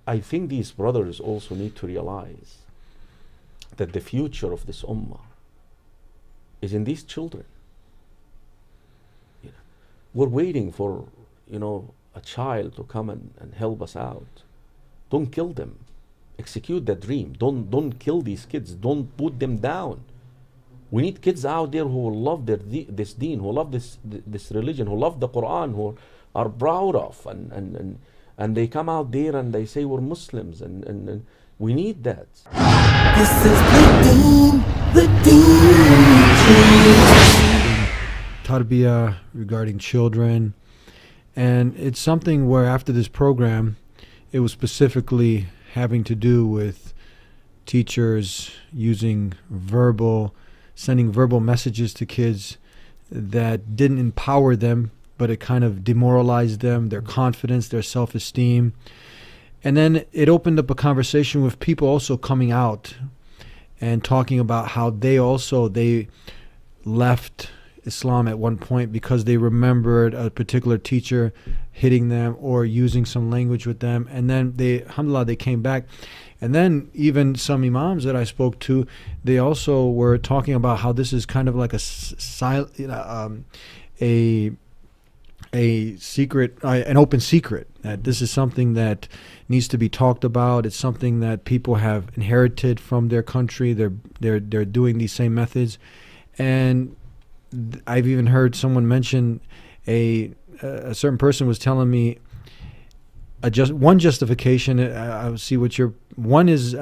I think these brothers also need to realize that the future of this ummah is in these children. You know, we're waiting for, a child to come and help us out. Don't kill them. Execute the dream. Don't kill these kids. Don't put them down. We need kids out there who will love this deen, who love this religion, who love the Quran, who are proud of, and they come out there and they say we're Muslims, and we need that. This is the Deen. Tarbiyah regarding children, and it's something where after this program, it was specifically having to do with teachers using sending verbal messages to kids that didn't empower them, but it kind of demoralized them, their confidence, their self-esteem. And then it opened up a conversation with people also coming out and talking about how they left Islam at one point because they remembered a particular teacher hitting them or using some language with them, and then alhamdulillah, they came back. And then even some imams that I spoke to, they also were talking about how this is kind of like a secret, an open secret, that this is something that needs to be talked about. It's something that people have inherited from their country. They're doing these same methods, and I've even heard someone mention a certain person was telling me one justification. I'll see what one is.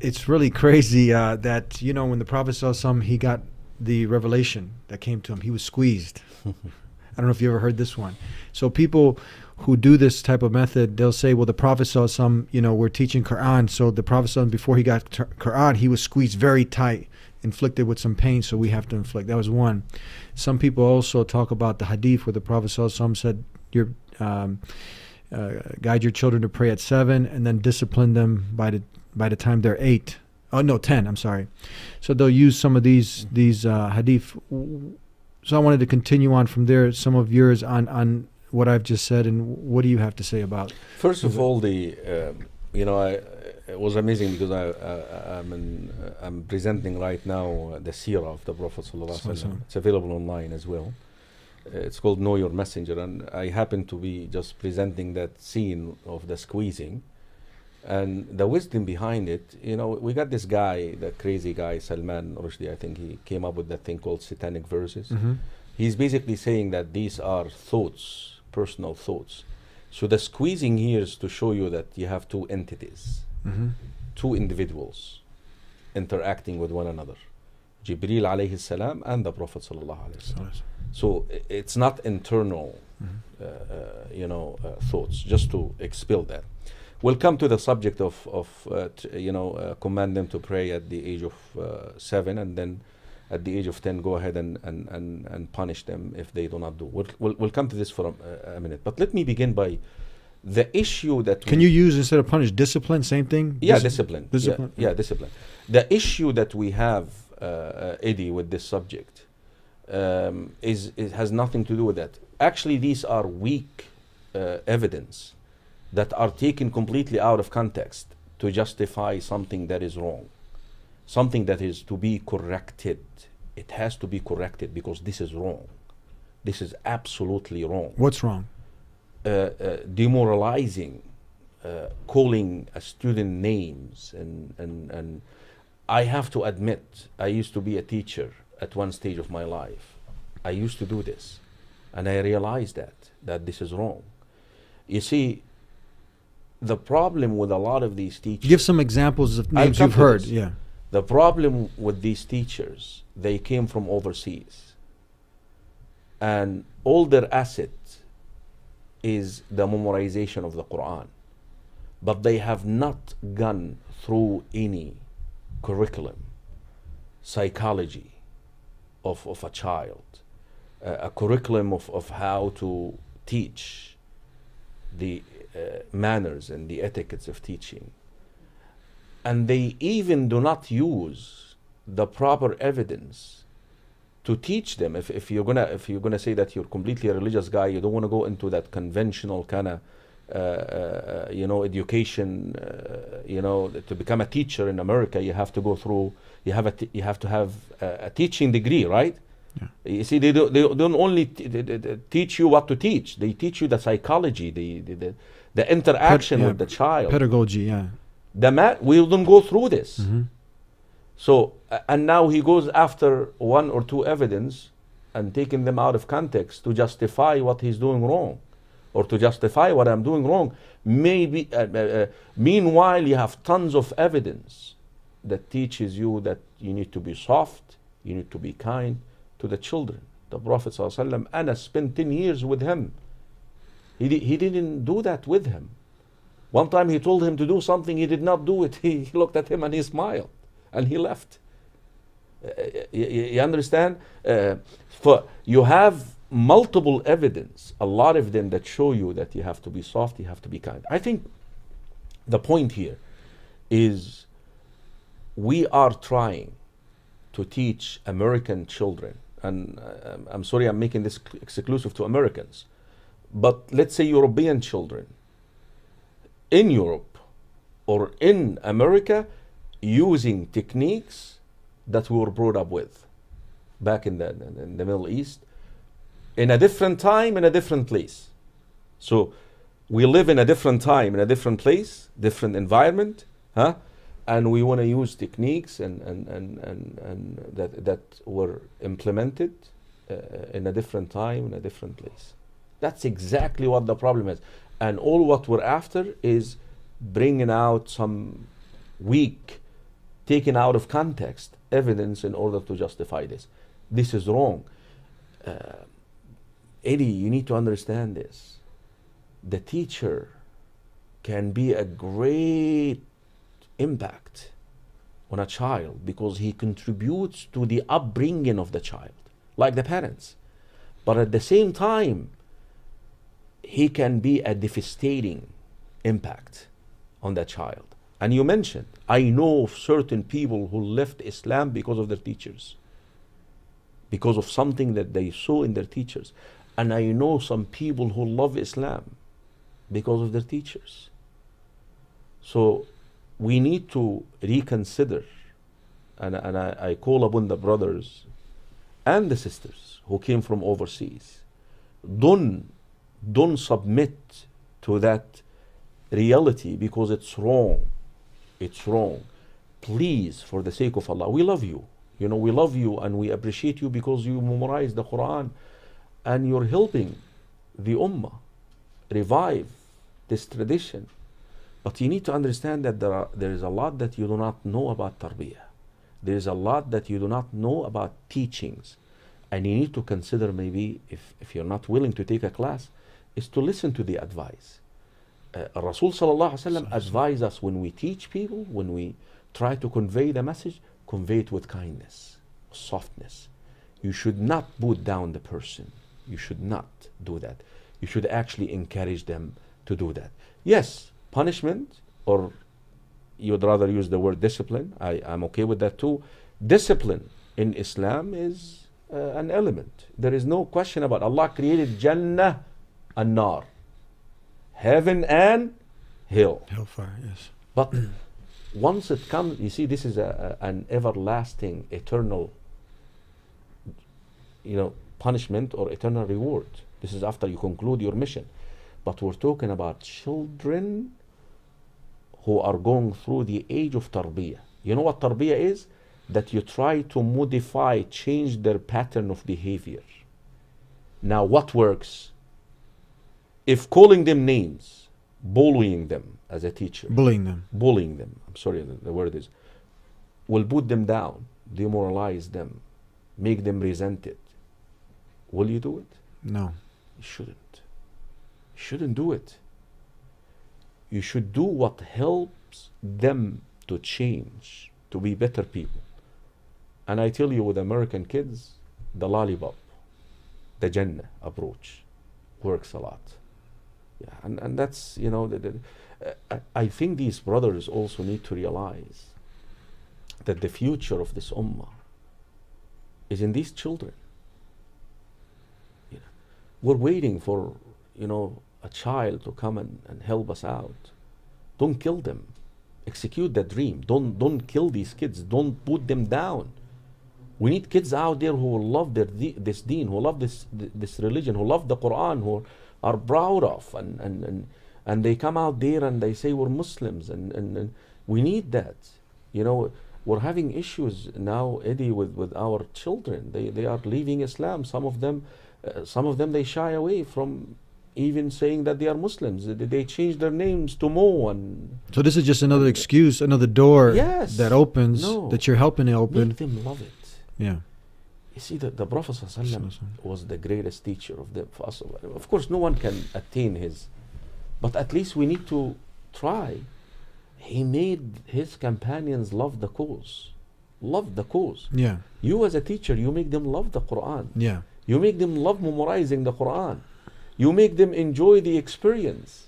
It's really crazy that when the Prophet ﷺ, he got the revelation that came to him, he was squeezed. I don't know if you ever heard this one. So people who do this type of method, they'll say, well, the Prophet ﷺ, we're teaching Quran, so the Prophet ﷺ, before he got Quran, he was squeezed very tight, inflicted with some pain, so we have to inflict. That was one. Some people also talk about the hadith where the Prophet ﷺ said, guide your children to pray at 7 and then discipline them by the time they're 8. Oh no, 10, I'm sorry. So they'll use some of these hadith. So I wanted to continue on from there, some of yours on what I've just said, and what do you have to say about? First of all, it was amazing because I'm presenting right now the seerah of the Prophet ﷺ. It's available online as well. It's called Know Your Messenger, and I happen to be just presenting that scene of the squeezing and the wisdom behind it. We got this guy, the crazy guy, Salman Rushdie, I think he came up with that thing called satanic verses. He's basically saying that these are thoughts, personal thoughts. So the squeezing here is to show you that you have two entities, two individuals interacting with one another, Jibreel alayhi salam and the Prophet sallallahu alayhi wasallam. So it's not internal, thoughts, just to expel that. We'll come to the subject of command them to pray at the age of 7, and then at the age of 10 go ahead and punish them if they do not do. We'll come to this for a minute. But let me begin by the issue that... Can you use, instead of punish, discipline, same thing? Yeah, discipline. Discipline. Yeah, discipline. The issue that we have, Eddie, with this subject it has nothing to do with that. Actually, these are weak evidence that are taken completely out of context to justify something that is wrong, something that is to be corrected. It has to be corrected because this is wrong. This is absolutely wrong. What's wrong? Demoralizing, calling a student names, and I have to admit, I used to be a teacher at one stage of my life. I used to do this, and I realized that this is wrong. You see, the problem with a lot of these teachers... Give some examples of names you've heard. Yeah. The problem with these teachers, they came from overseas, and all their asset is the memorization of the Quran, but they have not gone through any curriculum, psychology of a child, a curriculum of how to teach, the manners and the etiquettes of teaching. And they even do not use the proper evidence to teach them. If you're gonna say that you're completely a religious guy, you don't want to go into that conventional kind of education, to become a teacher in America, you have to go through, you have to have a teaching degree, right? Yeah. You see, they don't only teach you what to teach, they teach you the psychology, the interaction with the child. Pedagogy, yeah. We don't go through this. Mm-hmm. So, and now he goes after one or two evidence and taking them out of context to justify what he's doing wrong, or to justify what I'm doing wrong. Maybe, meanwhile, you have tons of evidence that teaches you that you need to be soft, you need to be kind to the children. The Prophet ﷺ, Anas spent 10 years with him. He didn't do that with him. One time he told him to do something, he did not do it. He looked at him and he smiled and he left. You understand? For you have multiple evidence, a lot of them, that show you that you have to be soft, you have to be kind. I think the point here is we are trying to teach American children, and I'm sorry I'm making this exclusive to Americans, but let's say European children in Europe or in America using techniques that we were brought up with back in the Middle East, in a different time, in a different place. So we live in a different time, in a different place, different environment, and we want to use techniques and that were implemented in a different time, in a different place. That's exactly what the problem is. And all what we're after is bringing out some weak, taken out of context evidence in order to justify this. This is wrong. Eddie, you need to understand this. The teacher can be a great impact on a child because he contributes to the upbringing of the child, like the parents. But at the same time, he can be a devastating impact on the child. And you mentioned, I know of certain people who left Islam because of their teachers, because of something that they saw in their teachers. And I know some people who love Islam because of their teachers. So we need to reconsider, and I call upon the brothers and the sisters who came from overseas. Don't submit to that reality because it's wrong. It's wrong. Please, for the sake of Allah, we love you. We love you and we appreciate you because you memorize the Quran and you're helping the Ummah revive this tradition. But you need to understand that there is a lot that you do not know about tarbiyah. There is a lot that you do not know about teachings. And you need to consider, maybe, if you're not willing to take a class, is to listen to the advice. Rasul sallallahu alaihi wasallam advised us, when we teach people, when we try to convey the message, convey it with kindness, softness. You should not put down the person. You should not do that. You should actually encourage them to do that. Yes, punishment, or you'd rather use the word discipline. I'm okay with that too. Discipline in Islam is an element. There is no question about it. Allah created Jannah and Nar, heaven and hell. Hellfire, yes. But once it comes, you see, this is an everlasting, eternal, punishment or eternal reward. This is after you conclude your mission. But we're talking about children who are going through the age of tarbiyah. You know what tarbiyah is? That you try to modify, change their pattern of behavior. Now, what works? If calling them names, bullying them as a teacher, bullying them, I'm sorry, the word is, will put them down, demoralize them, make them resented. Will you do it? No. You shouldn't. You shouldn't do it. You should do what helps them to change, to be better people. And I tell you, with American kids, the lollipop, the Jannah approach works a lot. Yeah, and that's, I think these brothers also need to realize that the future of this ummah is in these children. We're waiting for, a child to come and help us out. Don't kill them. Execute the dream. Don't kill these kids. Don't put them down. We need kids out there who will love this deen, who love this religion, who love the Quran, who are proud of, and they come out there and they say we're Muslims, and we need that. You know, we're having issues now, Eddie, with our children. They are leaving Islam. Some of them they shy away from even saying that they are Muslims. They change their names to Mo. And so this is just another excuse, another door yes, that opens, that you're helping to open. Make them love it. Yeah. You see, the Prophet ﷺ was the greatest teacher of them. Of course, no one can attain his, but at least we need to try. He made his companions love the cause. Love the cause. Yeah. You as a teacher, you make them love the Quran. Yeah. You make them love memorizing the Quran. You make them enjoy the experience.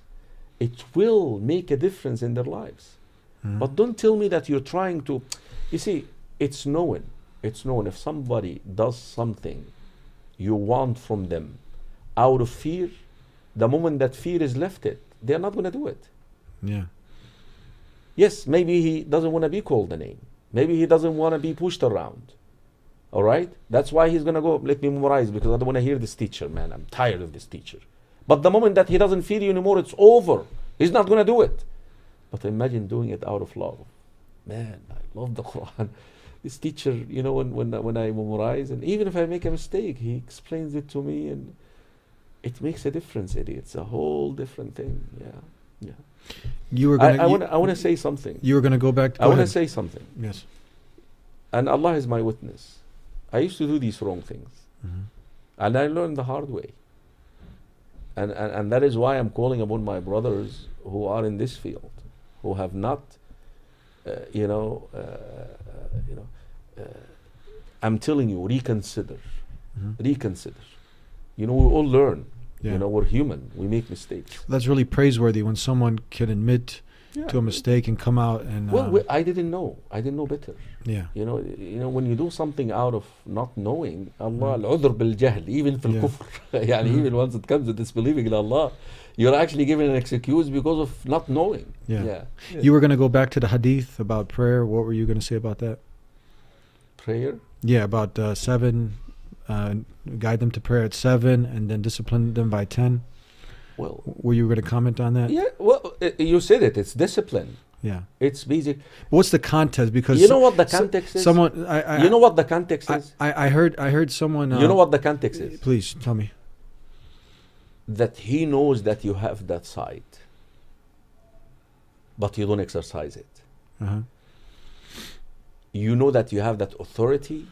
It will make a difference in their lives. Mm-hmm. But don't tell me that you're trying to, you see, it's known. It's known if somebody does something you want from them out of fear, the moment that fear is lifted, they're not going to do it. Yeah. Yes, maybe he doesn't want to be called a name. Maybe he doesn't want to be pushed around. All right? That's why he's going to go, let me memorize because I don't want to hear this teacher, man. I'm tired of this teacher. But the moment that he doesn't fear you anymore, it's over. He's not going to do it. But imagine doing it out of love. Man, I love the Quran. This teacher, you know, when I memorize, and even if I make a mistake, he explains it to me, and it makes a difference, Eddie. It's a whole different thing. Yeah. You were gonna, I want to say something. You were going to go back. I want to say something. Yes. And Allah is my witness. I used to do these wrong things. Mm-hmm. And I learned the hard way. And that is why I'm calling upon my brothers who are in this field, who have not, I'm telling you, reconsider. Mm-hmm. Reconsider. You know, we all learn. Yeah. You know, we're human. We make mistakes. That's really praiseworthy when someone can admit to a mistake and come out and. Well, I didn't know. I didn't know better. Yeah. You know, when you do something out of not knowing, Allah al-udhr bil-jahl, even fil kufr, even once it comes to disbelieving in Allah, you're actually given an excuse because of not knowing. Yeah. You were going to go back to the hadith about prayer. What were you going to say about that? Prayer? Yeah, about 7. Guide them to prayer at 7 and then discipline them by 10. Well, were you going to comment on that? Yeah, well, you said it. It's discipline. Yeah. It's basic. What's the context? Because you know what the context is? You know what the context is? I heard someone. You know what the context is? Please tell me. That he knows that you have that side, but you don't exercise it. Uh-huh. You know that you have that authority.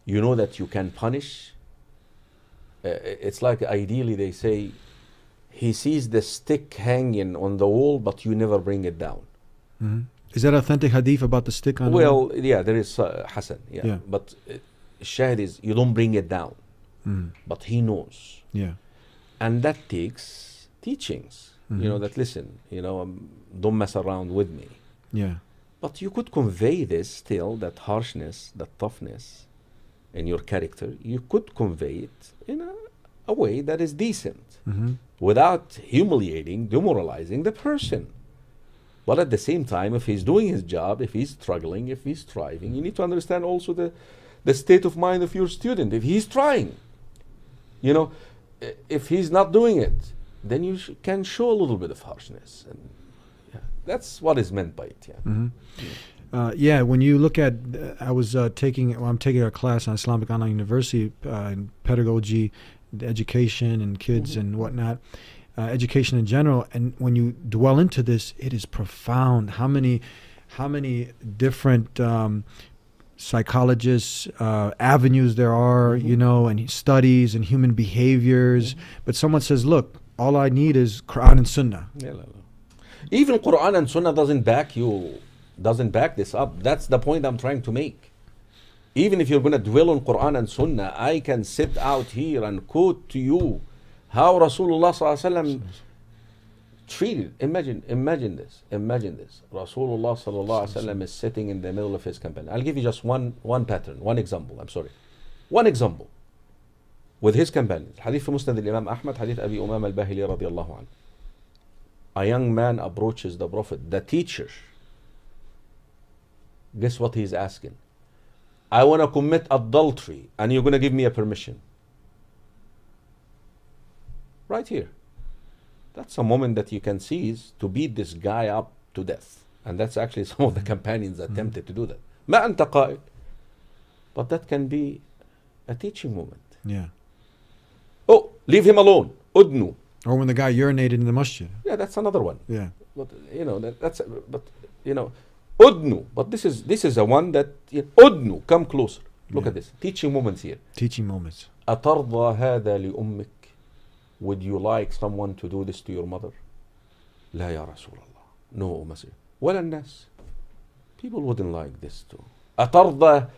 You know that you can punish. It's like ideally they say, he sees the stick hanging on the wall, but you never bring it down. Mm-hmm. Is that authentic hadith about the stick on the wall? Well, yeah, there is Hassan. Yeah. But Shahid is, you don't bring it down. Mm. But he knows. Yeah. And that takes teachings. Mm-hmm. You know, that listen, don't mess around with me. Yeah. But you could convey this still, that harshness, that toughness in your character. You could convey it in a way that is decent. Mm-hmm. Without humiliating, demoralizing the person. But at the same time, if he's doing his job, if he's struggling, if he's striving, you need to understand also the state of mind of your student. If he's trying, if he's not doing it, then you can show a little bit of harshness. And that's what is meant by it. Mm-hmm. When you look at, I'm taking a class on Islamic Online University in pedagogy, education and kids Mm-hmm. and whatnot, education in general. And when you dwell into this, it is profound. How many different psychologists, avenues there are, Mm-hmm. and studies and human behaviors. Mm-hmm. But someone says, look, all I need is Quran and Sunnah. Even Quran and Sunnah doesn't back this up. That's the point I'm trying to make. Even if you're going to dwell on Quran and Sunnah, I can sit out here and quote to you how Rasulullah ﷺ treated. Imagine this. Rasulullah ﷺ is sitting in the middle of his company. I'll give you just one pattern, one example. One example. With his companions. Hadith في مسند الإمام أحمد, Hadith Abi Umama al-Bahili رضي الله عنه. a young man approaches the Prophet, the teacher. Guess what he's asking? I want to commit adultery, and you're going to give me a permission. Right here. That's a moment that you can seize to beat this guy up to death. And that's actually some of the companions attempted to do that. ما أنت قائل. But that can be a teaching moment. Yeah. Oh, leave him alone. Udnu. Or when the guy urinated in the masjid. Yeah, that's another one. Yeah. But udnu. But this is a one that udnu. Come closer. Look at this. Teaching moments here. Teaching moments. أترضى هذا لأمك? Would you like someone to do this to your mother? لا يا رسول الله. No, O Messenger. ولا الناس. People wouldn't like this too. أترضى.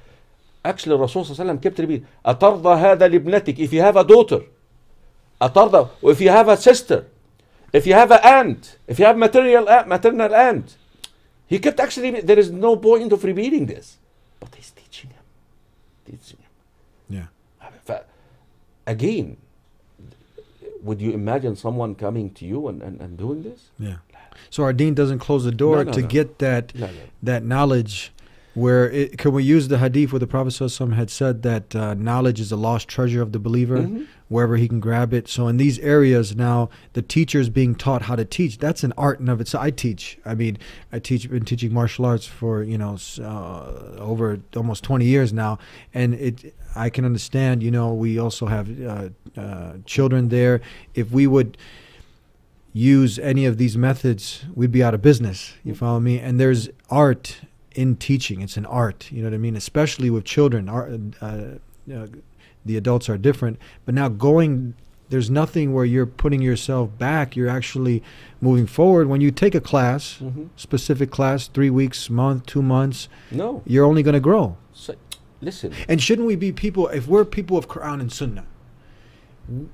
Actually, Rasul صلى الله عليه وسلم kept repeating. أترضى هذا لابنتك? If you have a daughter. أترضى. Or if you have a sister. If you have an aunt. If you have maternal aunt. He kept actually, there is no point of repeating this. But he's teaching him. Yeah. Again, would you imagine someone coming to you and doing this? Yeah. So our Deen doesn't close the door to get that knowledge. Where can we use the hadith where the Prophet ﷺ had said that knowledge is a lost treasure of the believer, wherever he can grab it. So in these areas now, the teacher is being taught how to teach. That's an art in of itself. I teach. I mean, been teaching martial arts for over almost 20 years now, and I can understand. We also have children there. If we would use any of these methods, we'd be out of business. You follow me? And there's art in teaching. It's an art, you know what I mean? Especially with children. The adults are different. But now there's nothing where you're putting yourself back. You're actually moving forward. When you take a class, specific class, 3 weeks, month, 2 months, no, you're only going to grow. So, listen. And shouldn't we be people, if we're people of Quran and Sunnah,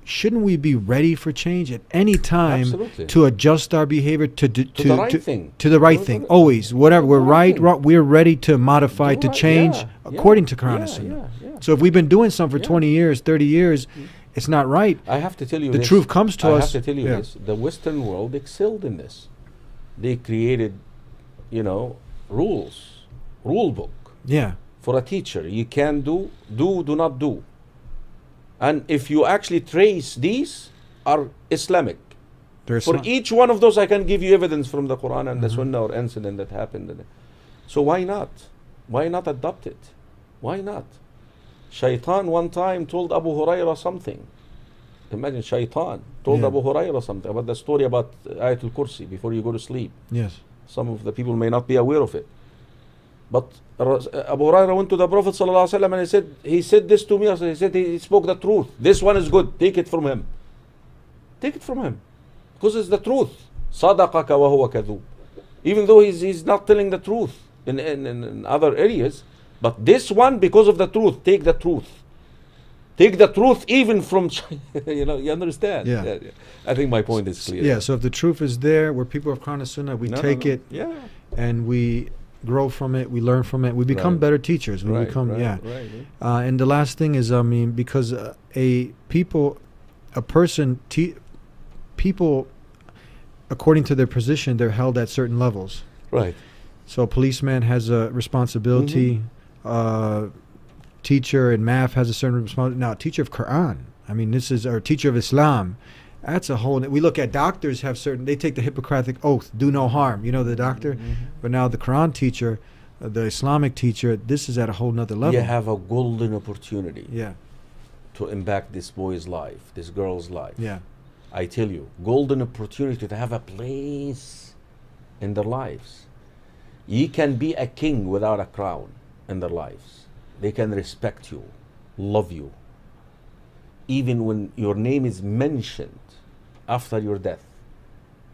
shouldn't we be ready for change at any time to adjust our behavior to the right thing? To the right thing, always. Whatever we're we're ready to modify, to change according to Quran and Sunnah. So if we've been doing something for 20 years, 30 years, it's not right. I have to tell you the truth comes to us. I have to tell you this. The Western world excelled in this. They created, rule book. Yeah. For a teacher, you can do not do. And if you actually trace these are Islamic. For each one of those, I can give you evidence from the Quran and the Sunnah or incident that happened. So why not? Why not adopt it? Why not? Shaitan one time told Abu Hurairah something. Imagine Shaitan told Abu Hurairah something about the story about Ayatul Kursi before you go to sleep. Yes. Some of the people may not be aware of it. But Abu Hurairah went to the Prophet ﷺ and he said this to me. He said he spoke the truth. This one is good. Take it from him. Take it from him. Because it's the truth. صَدَقَكَ وَهُوَ كَذُوبٌ. Even though he's not telling the truth in other areas. But this one, because of the truth, take the truth. Take the truth even from, you understand? Yeah. I think my point is clear. Yeah, so if the truth is there, we're people of Quran and Sunnah, we take it and we grow from it, we learn from it, we become better teachers. We become, and the last thing is, because people, according to their position, they're held at certain levels. Right. So a policeman has a responsibility. Teacher in math has a certain responsibility. Now, teacher of Quran, this is our teacher of Islam. That's a whole. We look at doctors have certain. They take the Hippocratic oath, do no harm. The doctor. But now the Quran teacher, the Islamic teacher, this is at a whole nother level. You have a golden opportunity. To impact this boy's life, this girl's life. I tell you, golden opportunity to have a place in their lives. You can be a king without a crown in their lives. They can respect you, love you. Even when your name is mentioned after your death,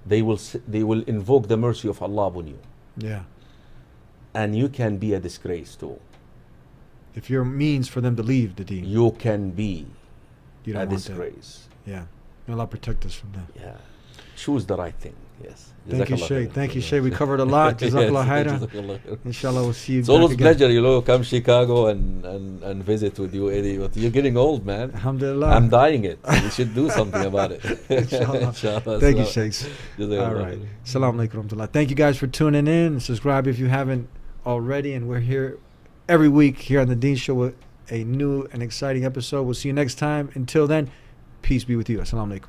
they will invoke the mercy of Allah upon you. Yeah. And you can be a disgrace too. If you're means for them to leave the Deen, you can be a disgrace. Yeah. May Allah protect us from that. Yeah. Choose the right thing. Yes. Thank you, Jazakallah Sheikh. khair. Thank you, Sheikh. We covered a lot. Jazakallah khairan. Jazakallah khair. Inshallah, we'll see you It's back always a again. pleasure, come Chicago and visit with you, Eddie. But you're getting old, man. Alhamdulillah. I'm dying it. You should do something about it. Inshallah. Inshallah. Thank you, Sheikhs. Jazakallah All right. khair. Assalamu alaikum warahmatullah. Thank you guys for tuning in. Subscribe if you haven't already. And we're here every week here on the Deen Show with a new and exciting episode. We'll see you next time. Until then, peace be with you. Assalamu alaikum.